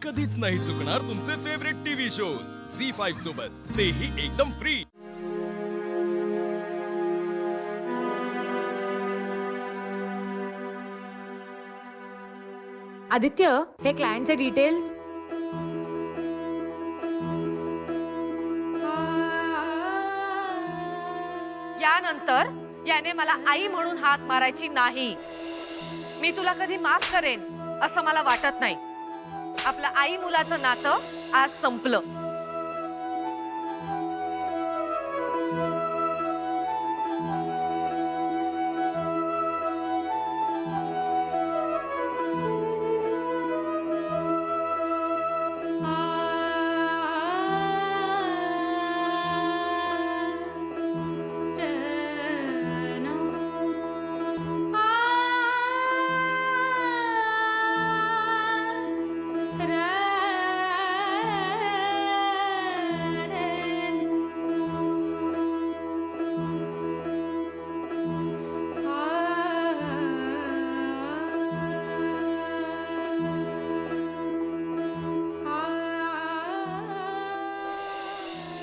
कधीच नाही चुकणार तुमचे फेवरेट टीव्ही शोज झी5 सोबत, तेही एकदम फ्री. आदित्य, हे क्लायंटचे डिटेल्स. यानंतर याने मला आई म्हणून हाक मारायची नाही. मी तुला कधी माफ करेन असं मला वाटत नाही. आपलं आई मुलाचं नातं आज संपलं.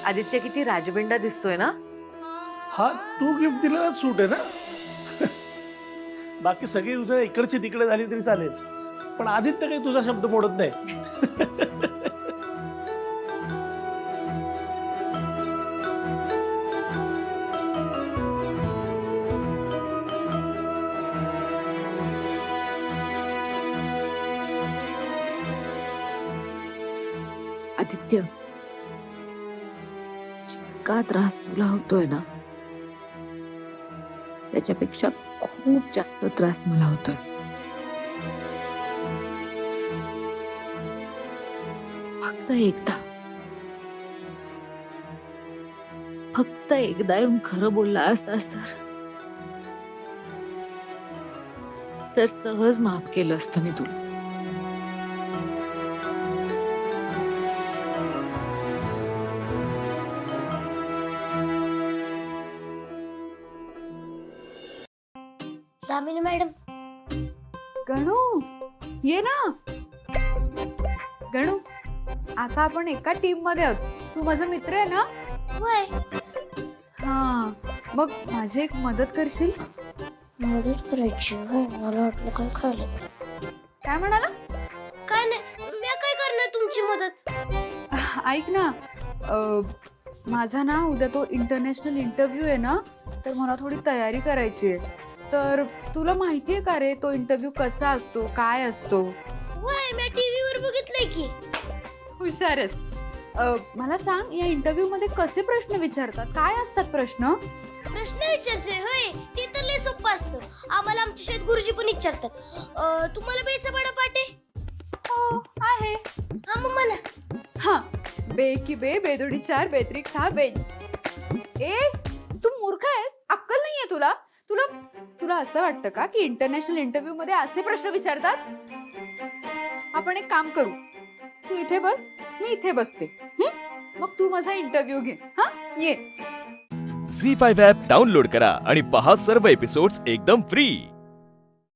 आदित्य किती राजबिंडा दिसतोय ना. हा तू गिफ्ट दिलेला सूट आहे ना. बाकी सगळी उद्या इकडची तिकडे झाली तरी चालेल, पण आदित्य काही तुझा शब्द मोडत नाही. आदित्य, जितका त्रास तुला होतोय ना, त्याच्यापेक्षा खूप जास्त त्रास मला होतोय. फक्त एकदा येऊन खरं बोलला असतास तर सहज माफ केलं असतं मी तुला. दामिनी मॅडम. गणू, ये ना. गणू, आता आपण एका टीम मध्ये आहोत. तू माझा मित्र आहे ना. वय हा, मग माझी एक मदत करशील? मदत करायची हो. मला वाटलं काय खायला. काय म्हणाला? काय नाही, मी काय करणार तुमची मदत. ऐक ना, माझा ना उद्या तो इंटरनॅशनल इंटरव्ह्यू आहे ना, तर मला थोडी तयारी करायची आहे. तर तुला माहितीये का रे तो इंटरव्ह्यू कसा असतो, काय असतो? वय मी टीव्हीवर बघितलंय की. हुशार आहेस. मला सांग, या इंटरव्ह्यू मध्ये कसे प्रश्न विचारतात, काय असतात प्रश्न? प्रश्न विचारचे होय, ते तर लय सोपं असतं. आम्हाला आमच्या शाळेत गुरुजी पण विचारतात. तुम्हाला बेचा बडा पाटे? हो आहे. हा मग म्हणा. हा, बे की बे, बेदोडी 4, बेत्रिक 6, बे. ए, तू मूर्ख आहेस, अक्कल नाहीये तुला. तुला तुला असं वाटतं का की इंटरनॅशनल इंटरव्ह्यू मध्ये असे प्रश्न विचारतात? आपण एक काम करू, तू इथे बस, मी इथे बसते. मग तू माझा इंटरव्ह्यू घे. हा, ये. झी5 ॲप डाउनलोड करा आणि पहा सर्व एपिसोड्स एकदम फ्री.